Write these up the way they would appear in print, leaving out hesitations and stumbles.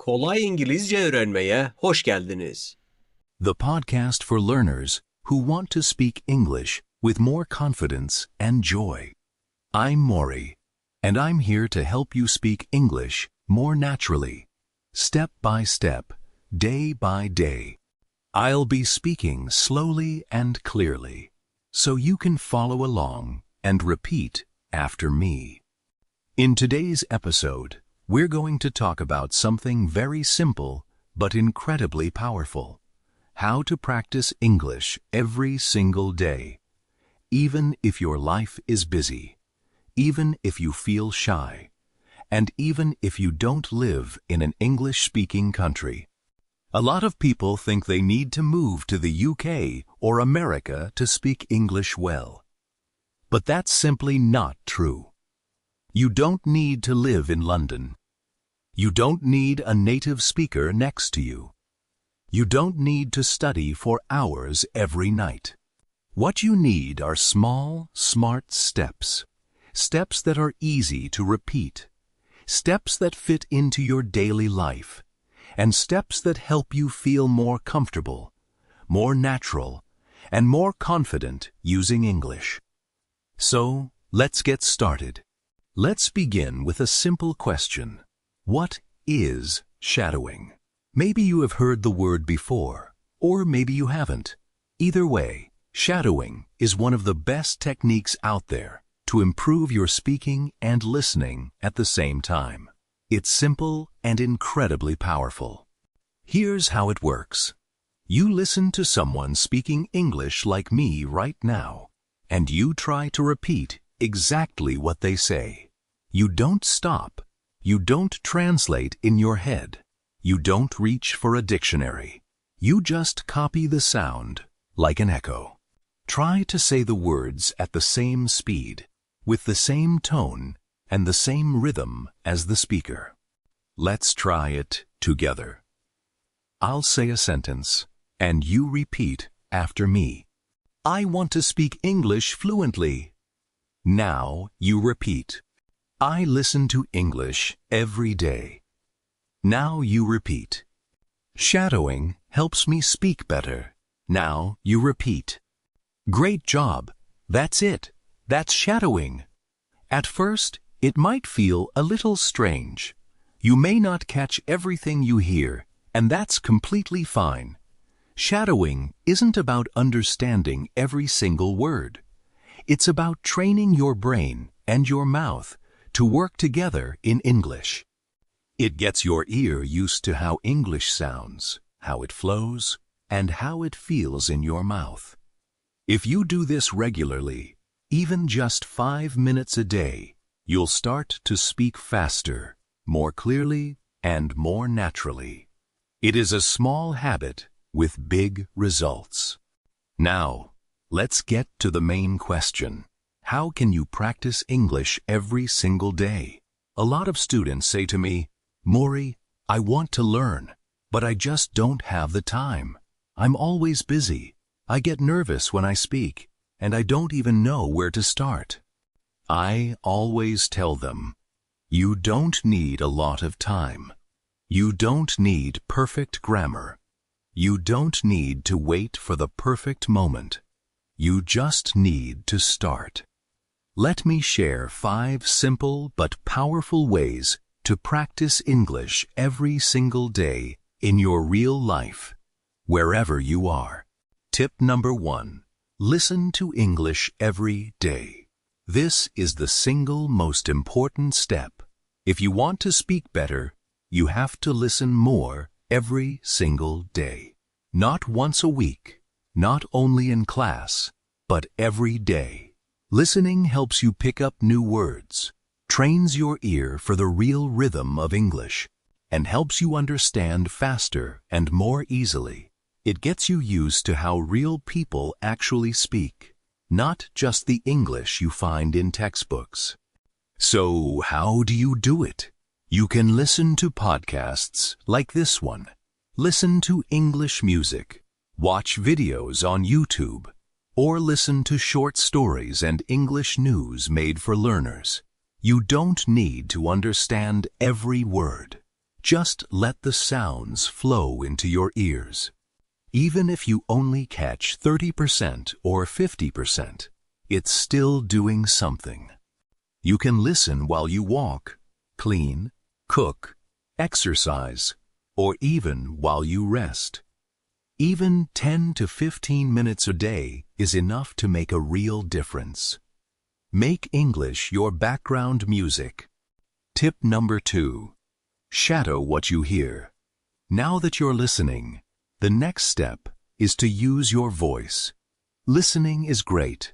Kolay İngilizce öğrenmeye hoş geldiniz. The podcast for learners who want to speak English with more confidence and joy. I'm Maury, and I'm here to help you speak English more naturally, step by step, day by day. I'll be speaking slowly and clearly, so you can follow along and repeat after me. In today's episode, we're going to talk about something very simple but incredibly powerful: how to practice English every single day, even if your life is busy, even if you feel shy, and even if you don't live in an English-speaking country. A lot of people think they need to move to the UK or America to speak English well. But that's simply not true. You don't need to live in London. You don't need a native speaker next to you. You don't need to study for hours every night. What you need are small, smart steps. Steps that are easy to repeat. Steps that fit into your daily life. And steps that help you feel more comfortable, more natural, and more confident using English. So, let's get started. Let's begin with a simple question. What is shadowing? Maybe you have heard the word before, or maybe you haven't. Either way, shadowing is one of the best techniques out there to improve your speaking and listening at the same time. It's simple and incredibly powerful. Here's how it works. You listen to someone speaking English like me right now, and you try to repeat exactly what they say. You don't stop. You don't translate in your head. You don't reach for a dictionary. You just copy the sound like an echo. Try to say the words at the same speed, with the same tone and the same rhythm as the speaker. Let's try it together. I'll say a sentence, and you repeat after me. I want to speak English fluently. Now you repeat. I listen to English every day. Now you repeat. Shadowing helps me speak better. Now you repeat. Great job. That's it. That's shadowing. At first, it might feel a little strange. You may not catch everything you hear, and that's completely fine. Shadowing isn't about understanding every single word. It's about training your brain and your mouth to work together in English. It gets your ear used to how English sounds, how it flows, and how it feels in your mouth. If you do this regularly, even just 5 minutes a day, you'll start to speak faster, more clearly, and more naturally. It is a small habit with big results. Now, let's get to the main question. How can you practice English every single day? A lot of students say to me, Maury, I want to learn, but I just don't have the time. I'm always busy. I get nervous when I speak, and I don't even know where to start. I always tell them, you don't need a lot of time. You don't need perfect grammar. You don't need to wait for the perfect moment. You just need to start. Let me share 5 simple but powerful ways to practice English every single day in your real life, wherever you are. Tip number 1. Listen to English every day. This is the single most important step. If you want to speak better, you have to listen more every single day. Not once a week, not only in class, but every day. Listening helps you pick up new words, trains your ear for the real rhythm of English, and helps you understand faster and more easily. It gets you used to how real people actually speak, not just the English you find in textbooks. So, how do you do it? You can listen to podcasts like this one, listen to English music, watch videos on YouTube, or listen to short stories and English news made for learners. You don't need to understand every word. Just let the sounds flow into your ears. Even if you only catch 30% or 50%, it's still doing something. You can listen while you walk, clean, cook, exercise, or even while you rest. Even 10 to 15 minutes a day is enough to make a real difference. Make English your background music. Tip number 2. Shadow what you hear. Now that you're listening, the next step is to use your voice. Listening is great,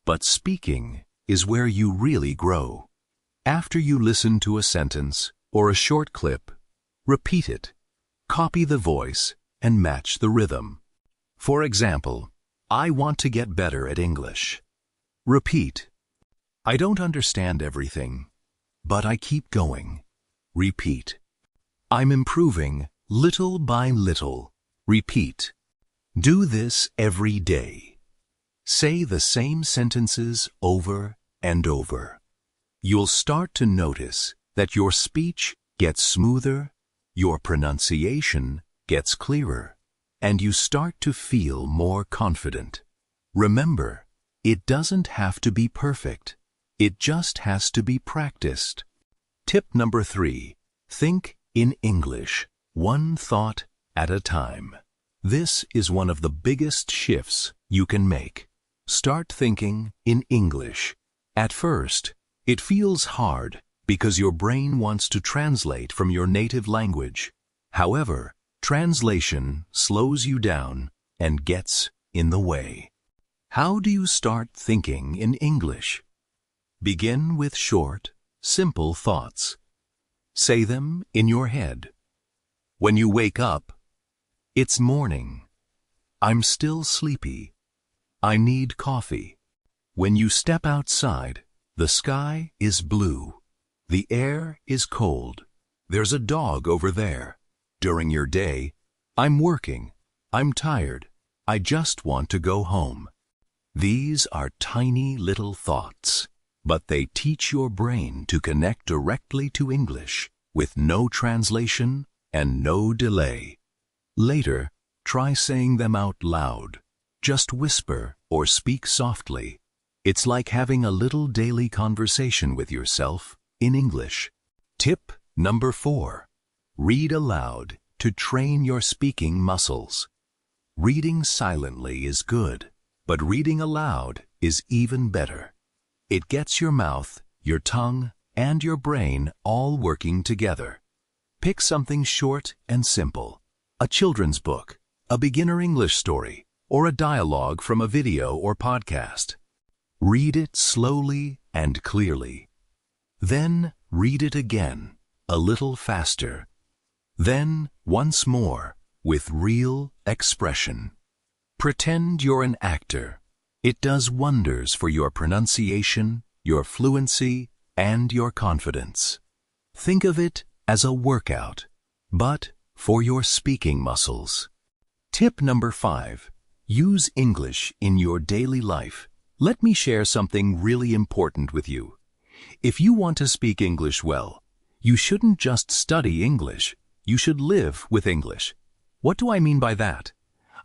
but speaking is where you really grow. After you listen to a sentence or a short clip, repeat it. Copy the voice and match the rhythm. For example, I want to get better at English. Repeat. I don't understand everything, but I keep going. Repeat. I'm improving little by little. Repeat. Do this every day. Say the same sentences over and over. You'll start to notice that your speech gets smoother, your pronunciation gets clearer, and you start to feel more confident. Remember, it doesn't have to be perfect. It just has to be practiced. Tip number 3. Think in English, one thought at a time. This is one of the biggest shifts you can make. Start thinking in English. At first, it feels hard because your brain wants to translate from your native language. However, translation slows you down and gets in the way. How do you start thinking in English? Begin with short, simple thoughts. Say them in your head. When you wake up, it's morning. I'm still sleepy. I need coffee. When you step outside, the sky is blue. The air is cold. There's a dog over there. During your day, I'm working. I'm tired. I just want to go home. These are tiny little thoughts, but they teach your brain to connect directly to English with no translation and no delay. Later, try saying them out loud. Just whisper or speak softly. It's like having a little daily conversation with yourself in English. Tip number 4. Read aloud to train your speaking muscles. Reading silently is good, but reading aloud is even better. It gets your mouth, your tongue, and your brain all working together. Pick something short and simple. A children's book, a beginner English story, or a dialogue from a video or podcast. Read it slowly and clearly. Then read it again, a little faster. Then once more, with real expression. Pretend you're an actor. It does wonders for your pronunciation, your fluency, and your confidence. Think of it as a workout, but for your speaking muscles. Tip number 5. Use English in your daily life. Let me share something really important with you. If you want to speak English well, you shouldn't just study English. You should live with English. What do I mean by that?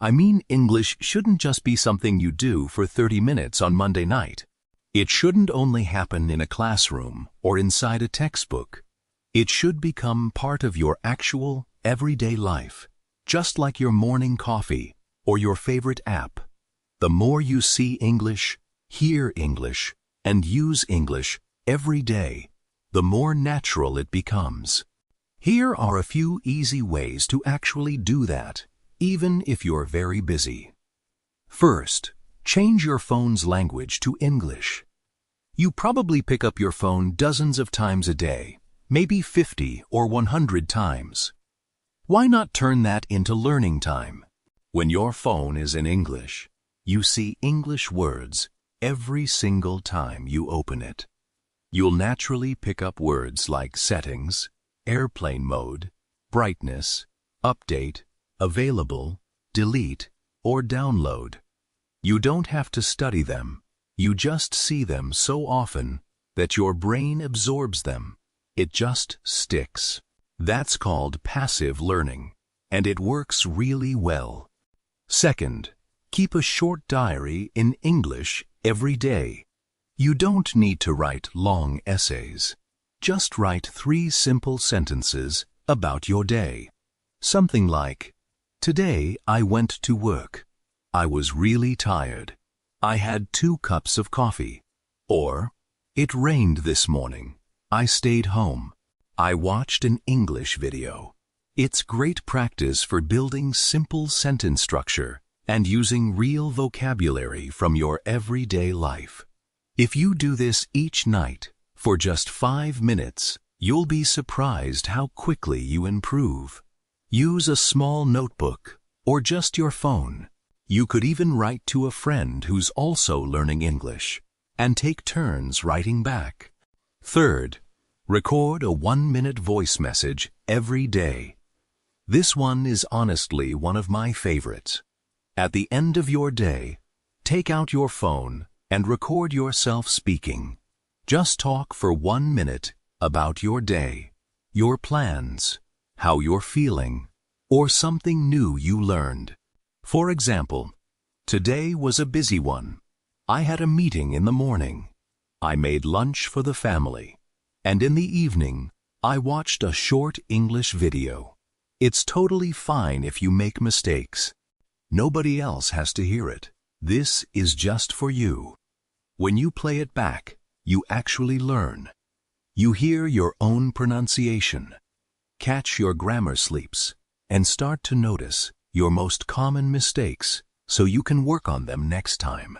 I mean English shouldn't just be something you do for 30 minutes on Monday night. It shouldn't only happen in a classroom or inside a textbook. It should become part of your actual, everyday life, just like your morning coffee or your favorite app. The more you see English, hear English, and use English every day, the more natural it becomes. Here are a few easy ways to actually do that, even if you're very busy. First, change your phone's language to English. You probably pick up your phone dozens of times a day, maybe 50 or 100 times. Why not turn that into learning time? When your phone is in English, you see English words every single time you open it. You'll naturally pick up words like settings, airplane mode, brightness, update, available, delete, or download. You don't have to study them. You just see them so often that your brain absorbs them. It just sticks. That's called passive learning, and it works really well. Second, keep a short diary in English every day. You don't need to write long essays. Just write 3 simple sentences about your day. Something like, "Today I went to work. I was really tired. I had 2 cups of coffee." Or, "It rained this morning. I stayed home. I watched an English video." It's great practice for building simple sentence structure and using real vocabulary from your everyday life. If you do this each night for just 5 minutes, you'll be surprised how quickly you improve. Use a small notebook or just your phone. You could even write to a friend who's also learning English and take turns writing back. Third, record a 1-minute voice message every day. This one is honestly one of my favorites. At the end of your day, take out your phone and record yourself speaking. Just talk for 1 minute about your day, your plans, how you're feeling, or something new you learned. For example, "Today was a busy one. I had a meeting in the morning. I made lunch for the family. And in the evening, I watched a short English video." It's totally fine if you make mistakes. Nobody else has to hear it. This is just for you. When you play it back, you actually learn. You hear your own pronunciation, catch your grammar slips, and start to notice your most common mistakes so you can work on them next time.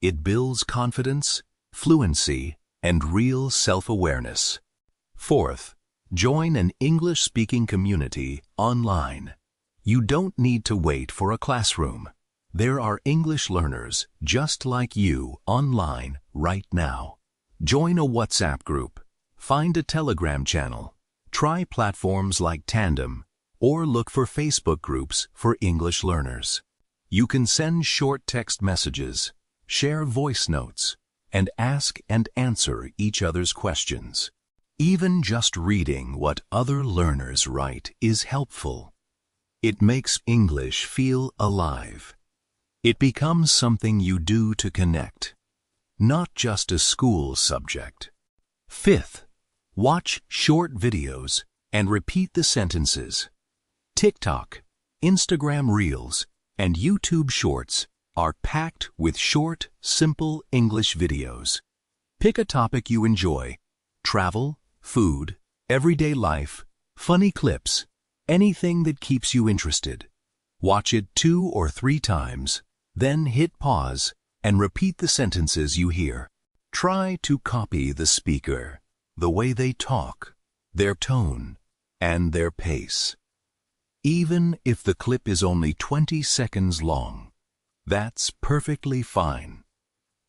It builds confidence, fluency, and real self-awareness. Fourth, join an English-speaking community online. You don't need to wait for a classroom. There are English learners just like you online right now. Join a WhatsApp group, find a Telegram channel, try platforms like Tandem, or look for Facebook groups for English learners. You can send short text messages, share voice notes, and ask and answer each other's questions. Even just reading what other learners write is helpful. It makes English feel alive. It becomes something you do to connect, not just a school subject. Fifth, watch short videos and repeat the sentences. TikTok, Instagram Reels, and YouTube Shorts are packed with short, simple English videos. Pick a topic you enjoy: travel, food, everyday life, funny clips, anything that keeps you interested. Watch it 2 or 3 times, then hit pause and repeat the sentences you hear. Try to copy the speaker, the way they talk, their tone, and their pace. Even if the clip is only 20 seconds long, that's perfectly fine.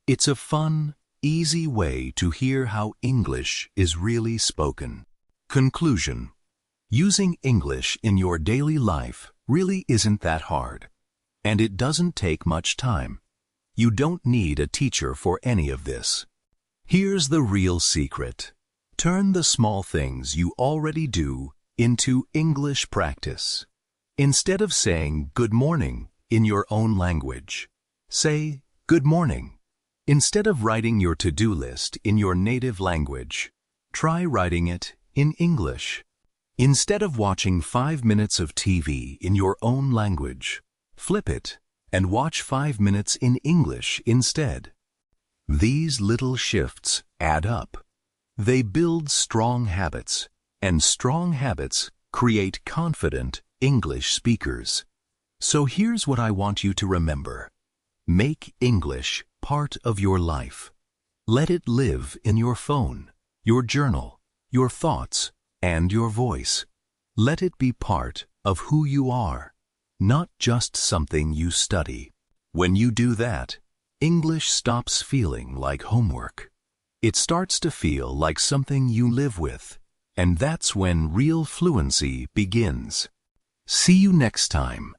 It's a fun, easy way to hear how English is really spoken. Conclusion: using English in your daily life really isn't that hard, and it doesn't take much time. You don't need a teacher for any of this. Here's the real secret: turn the small things you already do into English practice. Instead of saying "good morning" in your own language, say "good morning." Instead of writing your to-do list in your native language, try writing it in English. Instead of watching 5 minutes of TV in your own language, flip it and watch 5 minutes in English instead. These little shifts add up. They build strong habits, and strong habits create confident English speakers. So here's what I want you to remember. Make English part of your life. Let it live in your phone, your journal, your thoughts, and your voice. Let it be part of who you are, not just something you study. When you do that, English stops feeling like homework. It starts to feel like something you live with, and that's when real fluency begins. See you next time.